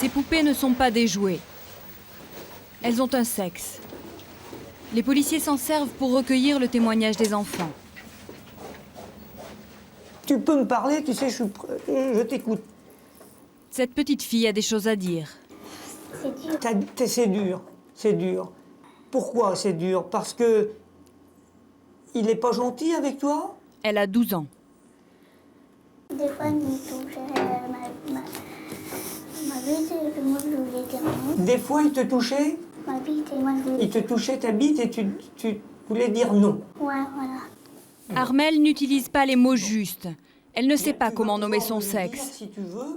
Ces poupées ne sont pas des jouets. Elles ont un sexe. Les policiers s'en servent pour recueillir le témoignage des enfants. Tu peux me parler, tu sais, je t'écoute. Cette petite fille a des choses à dire. C'est dur, c'est dur. Pourquoi c'est dur? Parce que il n'est pas gentil avec toi? Elle a 12 ans. Des fois, il me touchait ma bite et puis moi, je voulais dire non. Des fois, il te touchait? Ma bite et moi, je voulais... Il te touchait ta bite et tu voulais dire non. Ouais, voilà. Armelle n'utilise pas les mots justes. Elle ne sait pas comment nommer son sexe.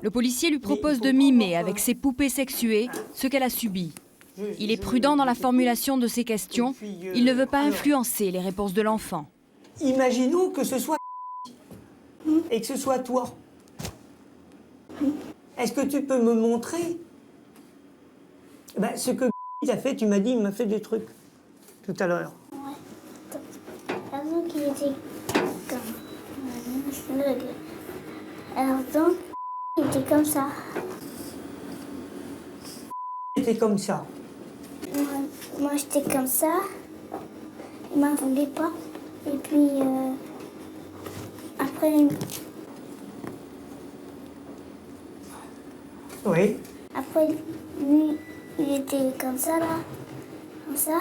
Le policier lui propose de mimer avec ses poupées sexuées ce qu'elle a subi. Il est prudent dans la formulation de ses questions. Il ne veut pas influencer les réponses de l'enfant. Imaginons que ce soit et que ce soit toi. Est-ce que tu peux me montrer ce que t'a fait? Tu m'as dit, il m'a fait des trucs tout à l'heure. Ouais. Alors qu'il était comme... Alors donc, il était comme ça. C'était comme ça. Moi j'étais comme ça. Il m'en voulait pas. Et puis, après... Oui. Après, lui, il était comme ça, là. Comme ça.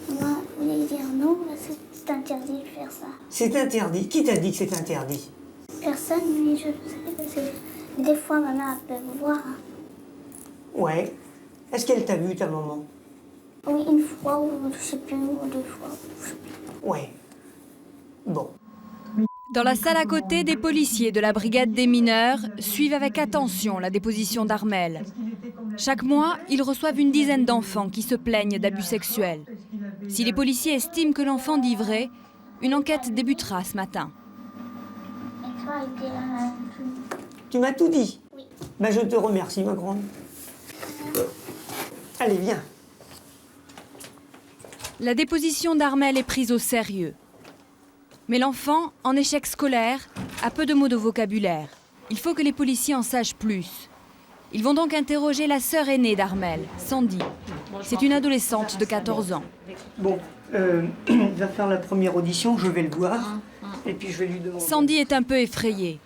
Moi, je voulais dire non, parce que c'est interdit de faire ça. C'est interdit. Qui t'a dit que c'est interdit? Personne, mais je sais, parce que des fois, ma mère peut me voir. Ouais. Est-ce qu'elle t'a vu, ta maman? Oui, une fois, ou je sais plus, ou deux fois. Je sais plus. Ouais. Bon. Dans la salle à côté, des policiers de la brigade des mineurs suivent avec attention la déposition d'Armelle. Chaque mois, ils reçoivent une dizaine d'enfants qui se plaignent d'abus sexuels. Si les policiers estiment que l'enfant dit vrai, une enquête débutera ce matin. Tu m'as tout dit? Oui. Je te remercie, ma grande. Allez, viens. La déposition d'Armelle est prise au sérieux. Mais l'enfant, en échec scolaire, a peu de mots de vocabulaire. Il faut que les policiers en sachent plus. Ils vont donc interroger la sœur aînée d'Armelle, Sandy. C'est une adolescente de 14 ans. Bon, il va faire la première audition, je vais le voir. Et puis je vais lui demander... Sandy est un peu effrayée.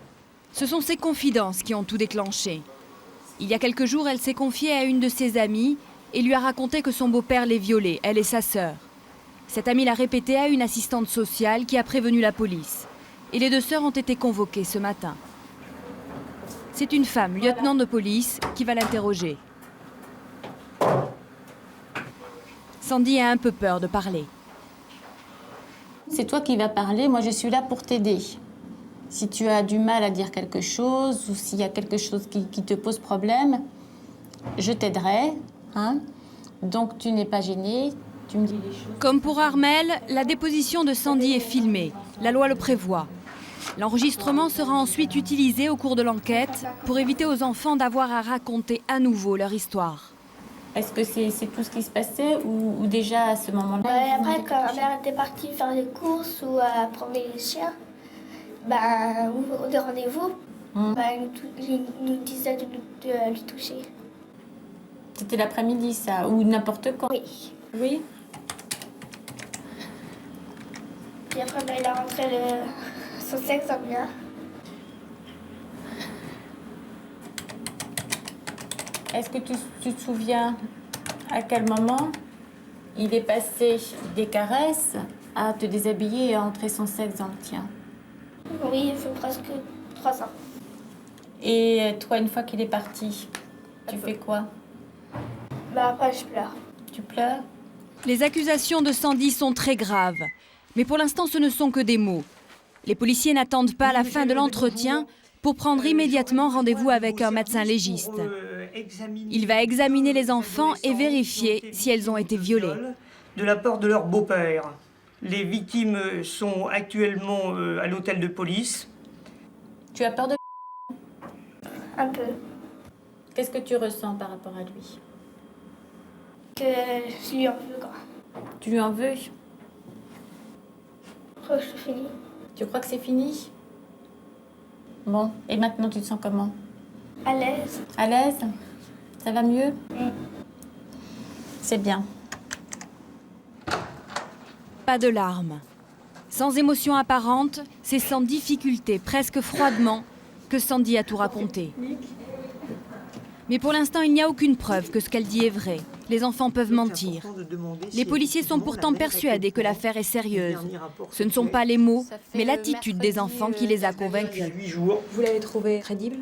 Ce sont ses confidences qui ont tout déclenché. Il y a quelques jours, elle s'est confiée à une de ses amies et lui a raconté que son beau-père l'ait violée, elle et sa sœur. Cette amie l'a répété à une assistante sociale qui a prévenu la police. Et les deux sœurs ont été convoquées ce matin. C'est une femme, lieutenant de police, qui va l'interroger. Sandy a un peu peur de parler. C'est toi qui vas parler, moi je suis là pour t'aider. Si tu as du mal à dire quelque chose ou s'il y a quelque chose qui te pose problème, je t'aiderai. Hein? Donc tu n'es pas gênée. Tu me dis les choses. Comme pour Armelle, la déposition de Sandy est filmée. La loi le prévoit. L'enregistrement sera ensuite utilisé au cours de l'enquête pour éviter aux enfants d'avoir à raconter à nouveau leur histoire. Est-ce que c'est tout ce qui se passait ou déjà à ce moment-là? Après, quand ma mère était partie faire les courses ou à promener les chiens, ou de rendez-vous, il nous disait de lui toucher. C'était l'après-midi, ça, ou n'importe quand? Oui. Oui? Puis après, il a rentré son sexe en bien. Est-ce que tu te souviens à quel moment il est passé des caresses à te déshabiller et à entrer son sexe dans le tien? Oui, il fait presque 3 ans. Et toi, une fois qu'il est parti, tu fais quoi? Après, je pleure. Tu pleures? Les accusations de Sandy sont très graves. Mais pour l'instant, ce ne sont que des mots. Les policiers n'attendent pas la fin de l'entretien pour prendre immédiatement rendez-vous avec un médecin légiste. Il va examiner les enfants et vérifier si elles ont été violées. De la part de leur beau-père. Les victimes sont actuellement à l'hôtel de police. Tu as peur de... Un peu. Qu'est-ce que tu ressens par rapport à lui? Que je lui en veux, quoi. Tu lui en veux? Je crois que c'est fini. Tu crois que c'est fini? Bon, et maintenant tu te sens comment? À l'aise. À l'aise? Ça va mieux? C'est bien. Pas de larmes. Sans émotion apparente, c'est sans difficulté, presque froidement, que Sandy a tout raconté. Mais pour l'instant, il n'y a aucune preuve que ce qu'elle dit est vrai. Les enfants peuvent mentir. Les policiers sont pourtant persuadés que l'affaire est sérieuse. Ce ne sont pas les mots, mais l'attitude des enfants qui les a convaincus. Vous l'avez trouvé crédible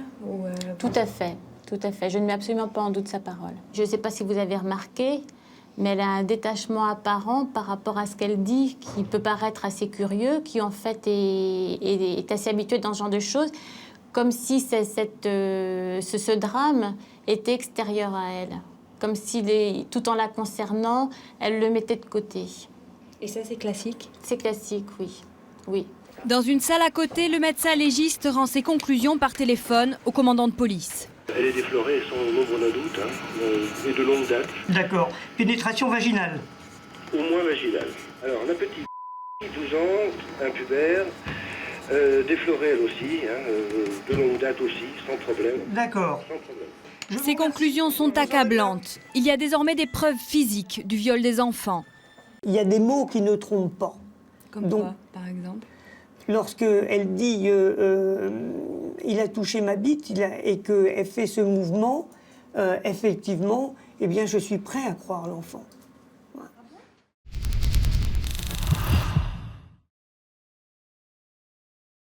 Tout à fait, tout à fait. Je ne mets absolument pas en doute sa parole. Je ne sais pas si vous avez remarqué, mais elle a un détachement apparent par rapport à ce qu'elle dit, qui peut paraître assez curieux, qui en fait est assez habituée dans ce genre de choses, comme si ce drame était extérieur à elle. Comme si, tout en la concernant, elle le mettait de côté. Et ça, c'est classique? C'est classique, oui. Oui. Dans une salle à côté, le médecin légiste rend ses conclusions par téléphone au commandant de police. Elle est déflorée sans nombre d'un doute, et de longue date. D'accord. Pénétration vaginale. Au moins vaginale. Alors, la petite 12 ans, impubère, déflorée elle aussi, de longue date aussi, sans problème. D'accord. Sans problème. Ces conclusions sont accablantes. Il y a désormais des preuves physiques du viol des enfants. Il y a des mots qui ne trompent pas. Comme Donc, quoi, par exemple? Lorsqu'elle dit il a touché ma bite et qu'elle fait ce mouvement, effectivement, eh bien, je suis prêt à croire l'enfant.